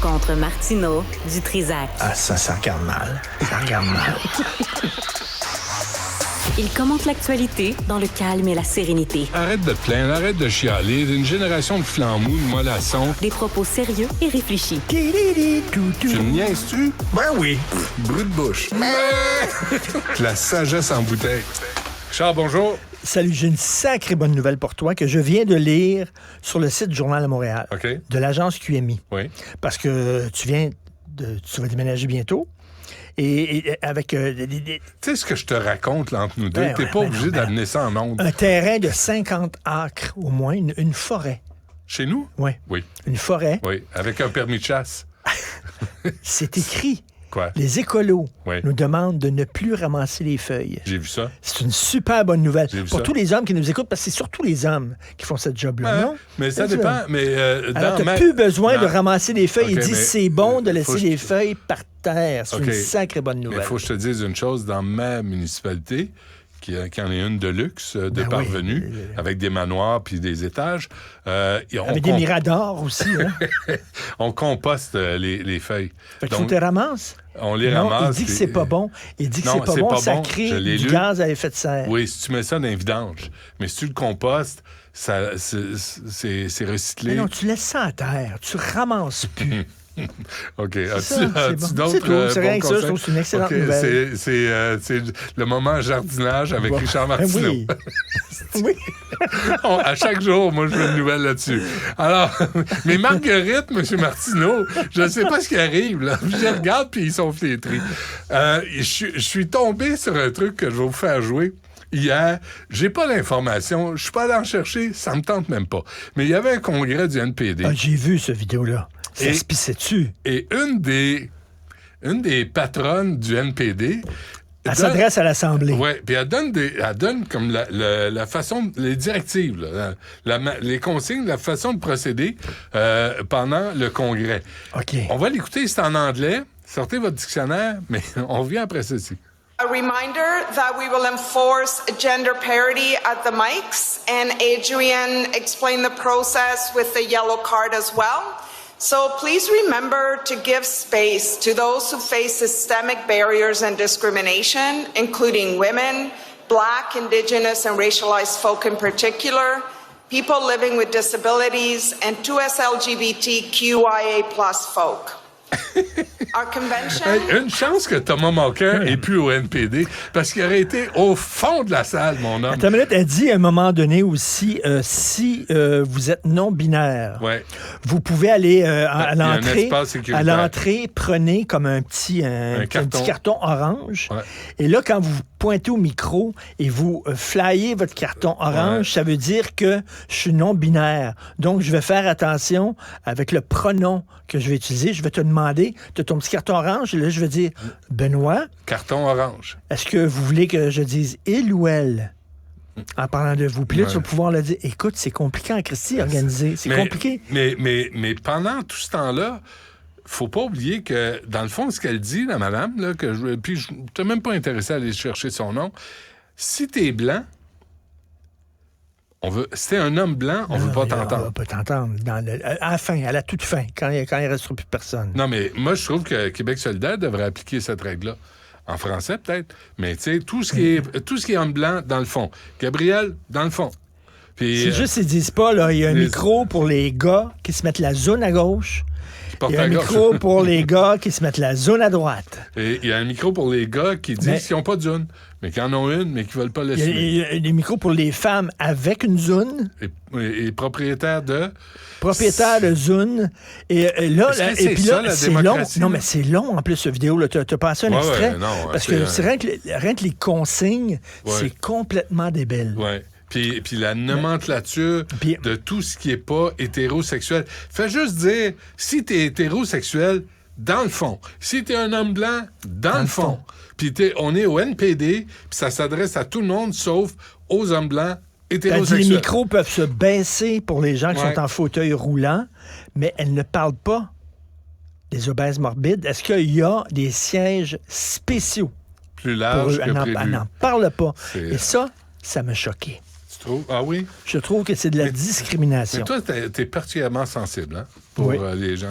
rencontre Martineau du Trizac. Ah, ça regarde mal. Ça regarde mal. Il commente l'actualité dans le calme et la sérénité. Arrête de te plaindre, arrête de chialer. Une génération de flambous, de mollassons. Des propos sérieux et réfléchis. Tu me niaises-tu? Ben oui. Brut de bouche. La sagesse en bouteille. Richard, bonjour. Salut, j'ai une sacrée bonne nouvelle pour toi que je viens de lire sur le site du Journal de Montréal, OK. de l'agence QMI. Oui. Parce que tu vas déménager bientôt. Et avec Tu sais ce que je te raconte là, entre nous deux? T'es pas obligé d'amener ça en ondes. un terrain de 50 acres au moins, une forêt. Chez nous? Oui. Oui. Une forêt. Oui, avec un permis de chasse. C'est écrit. Quoi? Les écolos Oui. nous demandent de ne plus ramasser les feuilles. J'ai vu ça. C'est une super bonne nouvelle. J'ai vu Pour ça. tous les hommes qui nous écoutent, parce que c'est surtout les hommes qui font ce job-là, non? Mais ça C'est dépend. Mais, Alors, tu n'as plus besoin de ramasser les feuilles. OK, Ils disent mais c'est bon de laisser faut que les feuilles par terre. C'est OK. une sacrée bonne nouvelle. Mais il faut que je te dise une chose. Dans ma municipalité, qui en est une de luxe, de Ben parvenus, oui. avec des manoirs puis des étages, Avec des miradors aussi. Hein? on composte les feuilles. Fait qu'il faut Donc, que tu les ramasses. on les Non, ramasse. il dit que puis- c'est pas bon. Il dit que Non, c'est pas c'est bon, pas ça bon. crée Je l'ai du lu. gaz à effet de serre. Oui, si tu mets ça dans les vidanges. Mais si tu le compostes, c'est recyclé. Mais non, tu laisses ça à terre. Tu ramasses plus. OK. ça, As-tu c'est bon. d'autres C'est tout, c'est rien bons que ça. Je conseils? trouve que c'est une excellente OK, nouvelle. c'est le moment jardinage avec Bon. Richard Martineau. Oui. Oui. À chaque jour, moi, je veux une nouvelle là-dessus. Alors, mais Marguerite, M. Martineau, je ne sais pas ce qui arrive, là. Je les regarde, puis ils sont flétris. Je suis tombé sur un truc que je vais vous faire jouer. Hier, j'ai pas l'information, je suis pas allé en chercher, ça me tente même pas. Mais il y avait un congrès du NPD. Ah, j'ai vu cette vidéo-là. Ça Et- se pissait-tu. Et une des patronnes du NPD... Elle s'adresse à l'Assemblée. Oui, puis elle donne comme la façon, les directives, là, les consignes, la façon de procéder pendant le congrès. OK. On va l'écouter, c'est en anglais. Sortez votre dictionnaire, mais on revient après ceci. A reminder that we will enforce gender parity at the mics, and Adrian explained the process with the yellow card as well. So please remember to give space to those who face systemic barriers and discrimination, including women, Black, Indigenous, and racialized folk in particular, people living with disabilities, and 2S LGBTQIA+ folk. Our convention... Hey, une chance que Thomas Mulcair n'est plus au NPD, parce qu'il aurait été au fond de la salle, mon homme. Attends une minute, elle dit à un moment donné aussi, si vous êtes non-binaire, Ouais. vous pouvez aller à Il y a un l'entrée. espace À sécuritaire. l'entrée, prenez comme un petit carton orange. Ouais. Et là, quand vous pointez au micro et vous flyez votre carton orange, Ouais. ça veut dire que je suis non-binaire. Donc, je vais faire attention avec le pronom que je vais utiliser. Je vais te demander, tu as ton petit carton orange, et là, je vais dire, Benoît, Carton orange. est-ce que vous voulez que je dise il ou elle en parlant de vous? Puis là, tu vas Ouais. pouvoir le dire. Écoute, c'est compliqué en Christie, organiser. C'est Mais- compliqué. Mais pendant tout ce temps-là, faut pas oublier que, dans le fond, ce qu'elle dit, la madame, là, puis je t'ai même pas intéressé à aller chercher son nom. Si t'es blanc, si t'es un homme blanc, on veut pas On t'entendre. peut t'entendre. À la fin, à la toute fin, quand il ne restera plus personne. Non, mais moi, je trouve que Québec solidaire devrait appliquer cette règle-là. En français, peut-être. Mais, tu sais, tout ce qui est homme blanc, dans le fond. Gabriel, dans le fond. Puis, C'est juste, ils disent pas, là, il y a un les- micro pour les gars qui se mettent la zone à gauche. porte Il y a à un gauche. micro pour les gars qui se mettent la zone à droite. Et il y a un micro pour les gars qui disent Mais- qu'ils n'ont pas de zone, mais qui en ont une, mais qui veulent pas Il y a, l'assumer. il y a des micros pour les femmes avec une zone, Et propriétaire de... propriétaire de zone. Et là, Est-ce que là, c'est et puis ça, là, la c'est long. démocratie, Non, là? mais c'est long en plus, cette vidéo-là. Tu as passé un Ouais, extrait. ouais, non, parce c'est que un- c'est rien que les consignes, Ouais. c'est complètement débile. Ouais. Puis la nomenclature Puis- de tout ce qui est pas hétérosexuel. Fais juste dire, si t'es hétérosexuel, dans le fond. Si t'es un homme blanc, dans le fond. Puis on est au NPD, puis ça s'adresse à tout le monde, sauf aux hommes blancs Elle dit, hétérosexuels. les micros peuvent se baisser pour les gens qui Ouais. sont en fauteuil roulant, mais elle ne parle pas des obèses morbides. Est-ce qu'il y a des sièges spéciaux Plus pour large eux? que Elle prévu. n'en parle pas. C'est- Et ça m'a choqué. Tu trouves? Ah oui? Je trouve que c'est de la Mais discrimination. toi, t'es particulièrement sensible, hein? pour Oui. les gens.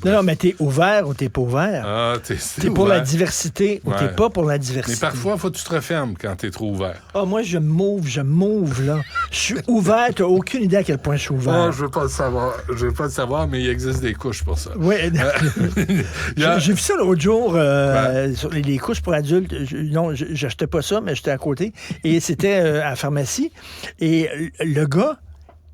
Non, mais t'es ouvert ou t'es pas ouvert? Ah, T'es pour ouvert. la diversité ou Ouais. t'es pas pour la Mais diversité? parfois, il faut que tu te refermes quand t'es trop ouvert. Ah, moi, je m'ouvre, là. Je suis ouvert, t'as aucune idée à quel point je suis ouvert. Oh, je veux pas le savoir. Je veux pas le savoir, mais il existe des couches pour ça. Oui. Il y a- J'ai vu ça l'autre jour sur les couches pour adultes. Non, j'achetais pas ça, mais j'étais à côté. Et c'était à la pharmacie. Et le gars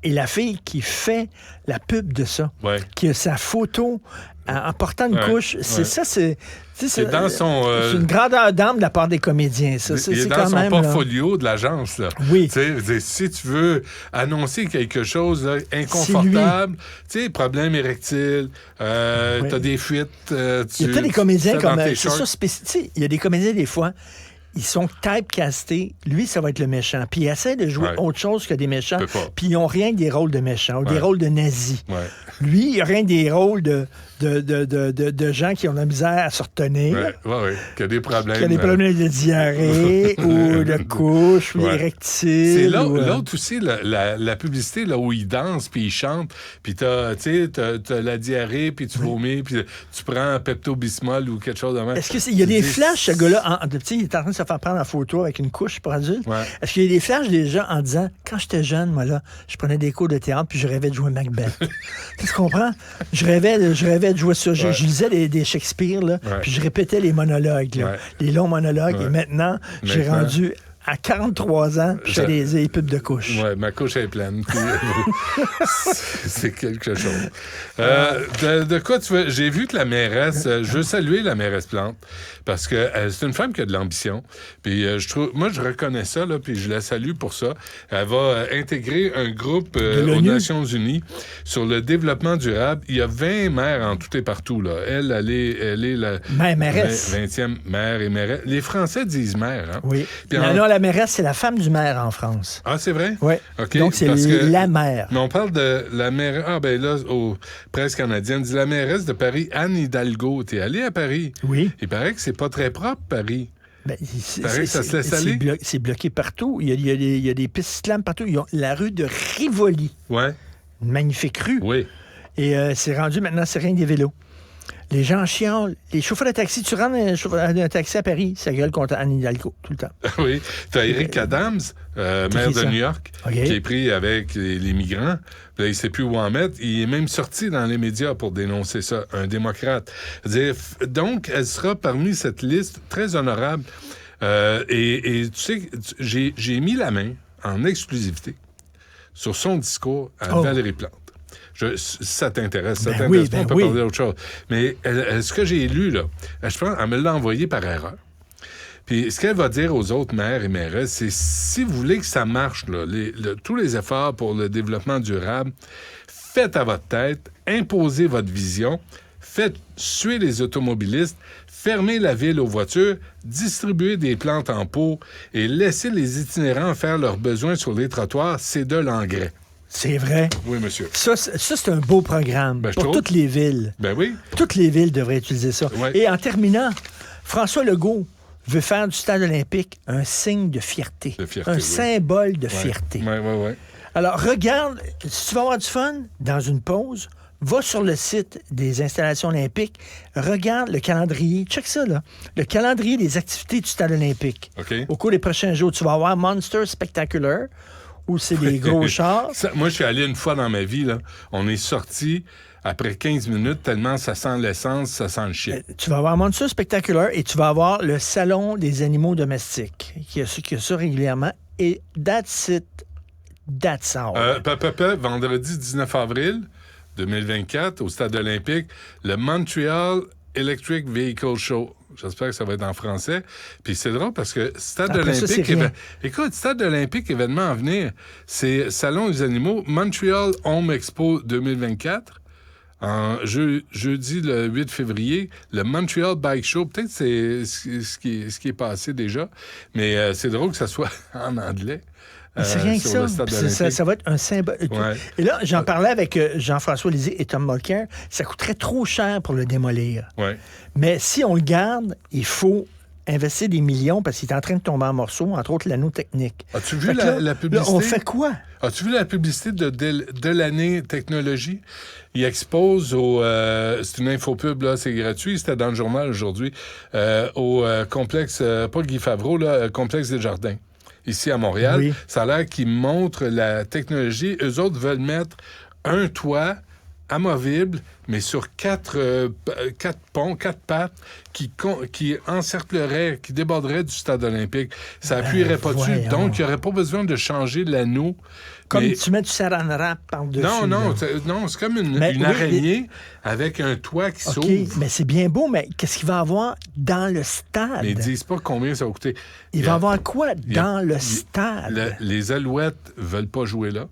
et la fille qui fait la pub de ça, Ouais. qui a sa photo en portant une Ouais, couche, c'est ouais. ça, c'est... C'est dans son... c'est une grandeur d'âme de la part des comédiens, ça. il est C'est dans quand son même... là. portfolio de l'agence, là. Oui. Tu sais, si tu veux annoncer quelque chose là, inconfortable, tu sais, problème érectile, Oui. t'as des fuites, Il y a peut-être des comédiens ça dans comme... tes C'est shorts. ça, tu sais, il y a des comédiens, des fois, ils sont typecastés. Lui, ça va être le méchant. Puis il essaie de jouer Ouais. autre chose que des méchants. Peut pas. Puis ils n'ont rien que des rôles de méchants ou des Ouais. rôles de nazis. Ouais. Lui, il n'a rien que des rôles de gens qui ont de la misère à se retenir. Ouais, qui a des problèmes. Qui ont des problèmes de diarrhée ou de couche ou Ouais. érectile. C'est là, ou, l'autre aussi, la publicité, là où ils dansent, puis ils chantent, puis t'as la diarrhée, puis tu vomis, puis tu prends un Pepto-Bismol ou quelque chose de même. Est-ce qu'il y a des flashs, ce gars-là, tu sais, il est en train de se faire prendre en photo avec une couche pour adulte. Ouais. Est-ce qu'il y a des flashs des gens en disant, quand j'étais jeune, moi, là, je prenais des cours de théâtre puis je rêvais de jouer Macbeth. Tu comprends? Je rêvais de jouer ça. Je lisais des Shakespeare, là, Ouais. puis je répétais les monologues, là, Ouais. les longs monologues. Ouais. Et maintenant, j'ai Maintenant, rendu à 43 ans, puis je fais des pubs de couches. Ouais, ma couche est pleine. Puis, c'est quelque chose. De quoi tu veux... J'ai vu que la mairesse... je veux saluer la mairesse Plante parce que c'est une femme qui a de l'ambition. Puis je trouve... Moi, je reconnais ça, là, puis je la salue pour ça. Elle va intégrer un groupe aux l'ONU. Nations Unies sur le développement durable. Il y a 20 maires en tout et partout, là. Elle est la... Mairesse. 20e maire et mairesse. Les Français disent maire, hein? Oui. Puis Non, la mairesse, c'est la femme du maire en France. Ah, c'est vrai? Oui. OK, Donc, c'est parce que- la mère. Mais on parle de la mairesse... Ah, ben là, aux presse canadienne, dit la mairesse de Paris, Anne Hidalgo. T'es allée à Paris? Oui. Il paraît que c'est pas très propre, Paris. Ben, Paraît que ça se laisse aller. c'est bloqué partout. Il y a des pistes cyclables partout. Ils ont la rue de Rivoli, Ouais, une magnifique rue. oui. Et c'est rendu maintenant, c'est rien que des vélos. Les gens chialent. Les chauffeurs de taxi, tu rentres un taxi à Paris, ça gueule contre Anne Hidalgo tout le temps. Oui. T'as Eric Adams, maire qui de ça? New York, OK. qui est pris avec les migrants. Puis là, il sait plus où en mettre. Il est même sorti dans les médias pour dénoncer ça, un démocrate. Donc, elle sera parmi cette liste très honorable. Et tu sais, j'ai mis la main en exclusivité sur son discours à Oh. Valérie Plante. Si ça t'intéresse, Ben pas, oui, on peut oui. parler d'autre chose. Mais ce que j'ai lu, là, je pense, elle me l'a envoyé par erreur. Puis ce qu'elle va dire aux autres maires et mairesses, c'est si vous voulez que ça marche, là, tous les efforts pour le développement durable, faites à votre tête, imposez votre vision, faites suer les automobilistes, fermez la ville aux voitures, distribuez des plantes en pot et laissez les itinérants faire leurs besoins sur les trottoirs, c'est de l'engrais. C'est vrai. Oui, monsieur. Ça, c'est un beau programme Ben, je pour trouve. toutes les villes. Ben oui. Toutes les villes devraient utiliser ça. Ouais. Et en terminant, François Legault veut faire du stade olympique un signe de fierté. De fierté, un oui. symbole de fierté. Oui. Alors, regarde, si tu vas avoir du fun, dans une pause, va sur le site des installations olympiques, regarde le calendrier, check ça, là, le calendrier des activités du stade olympique. OK. Au cours des prochains jours, tu vas avoir Monster Spectacular, où c'est des gros chars. Moi, je suis allé une fois dans ma vie, là. On est sorti après 15 minutes, tellement ça sent l'essence, ça sent le chien. Tu vas avoir Monster Spectacular et tu vas avoir le Salon des animaux domestiques, qui a ça régulièrement. Et that's it. That's all. Vendredi 19 avril 2024, au Stade olympique, le Montreal Electric Vehicle Show. J'espère que ça va être en français. Puis c'est drôle parce que Stade Après ça, olympique... c'est rien. Écoute, Stade olympique, événement à venir, c'est Salon des animaux, Montreal Home Expo 2024. En jeudi, le 8 février, le Montreal Bike Show. Peut-être c'est ce qui est passé déjà, mais c'est drôle que ça soit en anglais. Mais c'est rien que sur ça. le Stade Puis olympique. ça va être un symbole. Ouais. Et là, j'en parlais avec Jean-François Lisée et Tom Mulcair. Ça coûterait trop cher pour le démolir. Ouais. Mais si on le garde, il faut investir des millions parce qu'il est en train de tomber en morceaux, entre autres l'anneau technique. As-tu vu Fait que là, la publicité? Là, on fait quoi? As-tu vu la publicité de l'année technologie? Il expose au... c'est une infopub, là, c'est gratuit, c'était dans le journal aujourd'hui, au complexe, pas Guy Favreau, là, complexe des Jardins, ici à Montréal. Oui. Ça a l'air qu'ils montrent la technologie. Eux autres veulent mettre un toit amovible, mais sur quatre ponts, 4 pattes, qui encerclerait, qui déborderait du stade olympique. Ça appuierait pas dessus. voyons. Donc, il n'y aurait pas besoin de changer l'anneau. Comme Mais- tu mets du saran wrap par-dessus. Non, là. c'est comme une Mais oui, araignée avec un toit qui OK, s'ouvre. mais c'est bien beau, mais qu'est-ce qu'il va avoir dans le stade? Mais ils disent pas combien ça va coûter. Il va avoir quoi dans le stade? Les Alouettes veulent pas jouer là.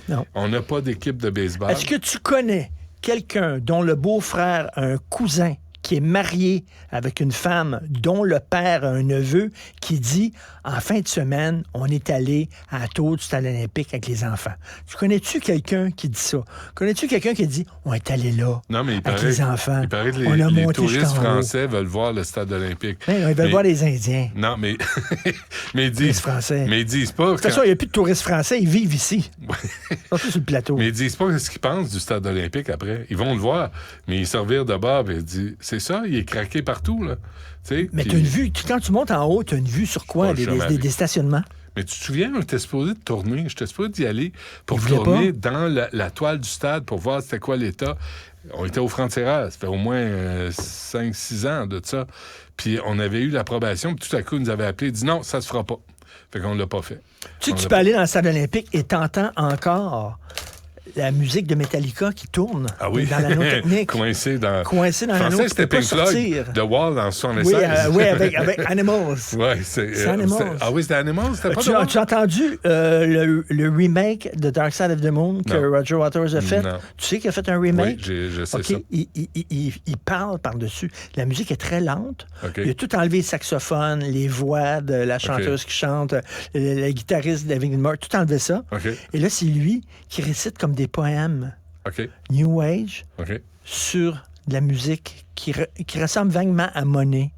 Non. On n'a pas d'équipe de baseball. Est-ce que tu connais quelqu'un dont le beau-frère a un cousin qui est marié avec une femme dont le père a un neveu qui dit « En fin de semaine, on est allé à la tour du stade olympique avec les enfants. » Tu connais-tu quelqu'un qui dit ça? Connais-tu quelqu'un qui dit « On est allé là Non, mais avec les enfants. il paraît que On a les monté touristes jusqu'en haut. français veulent voir le stade olympique. Ben non, ils veulent voir les Indiens. Non, mais... mais ils Les disent... Français. Mais ils disent pas... De toute façon, il n'y a plus de touristes français, ils vivent ici. Surtout sur le plateau. Mais ils disent pas ce qu'ils pensent du stade olympique après. Ils vont le voir, mais ils se revirent de bord et ils disent « C'est ça, il est craqué partout, là. » Mais puis- tu as une vue, quand tu montes en haut, tu as une vue sur quoi? Oh, jamais Des stationnements? Mais tu te souviens, on était supposé de tourner. J'étais supposé d'y aller pour Ils voulaient tourner dans la toile du stade pour voir c'était quoi l'état. On était au Frontières. Ça fait au moins 5-6 ans de ça. Puis on avait eu l'approbation. Puis tout à coup, ils nous avaient appelé et dit non, ça se fera pas. Fait qu'on l'a pas fait. Tu sais On que tu l'a peux pas- aller dans le stade olympique et t'entends encore la musique de Metallica qui tourne Ah oui? dans l'anneau technique. Coincé dans... Coincé dans Je l'anneau, pensais tu que c'était peux pas Pink Floyd, sortir. The Wall en 76. Oui, avec Animals. Ouais, c'est Animals. Ah oui, c'était Animals? C'était pas Tu The Wall? as entendu le remake de Dark Side of the Moon que Non. Roger Waters a fait? Non. Tu sais qu'il a fait un Oui, remake? je sais OK, ça. il parle par-dessus. La musique est très lente. OK. Il a tout enlevé le saxophone, les voix de la chanteuse qui chante, le guitariste David Moore, tout enlevé ça. OK, Et là, c'est lui qui récite comme des poèmes OK, New Age OK. sur de la musique qui ressemble vaguement à Monet,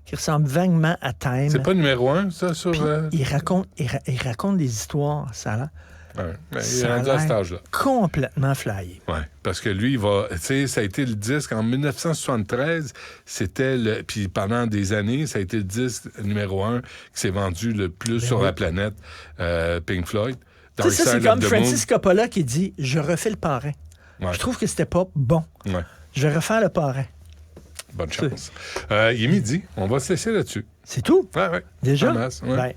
qui ressemble vaguement à Time. C'est pas numéro 1, ça, sur... Puis il raconte des histoires, ça a l'air Ouais. Ben, il est ça a rendu à cet l'air âge-là. complètement flyé. Oui, parce que lui, il va... Tu sais, ça a été le disque en 1973. C'était le... Puis pendant des années, ça a été le disque numéro 1 qui s'est vendu le plus sur oui. la planète, Pink Floyd. Tu Dark sais, ça, Side c'est of comme the Francis Coppola qui dit « Je refais le parrain ». Ouais. Je trouve que c'était pas bon. Moon. Ouais. Je vais refaire le parrain. Bonne chance. Il est midi. On va se laisser là-dessus. C'est tout? Ouais, ouais. Déjà? En masse, ouais. Ben,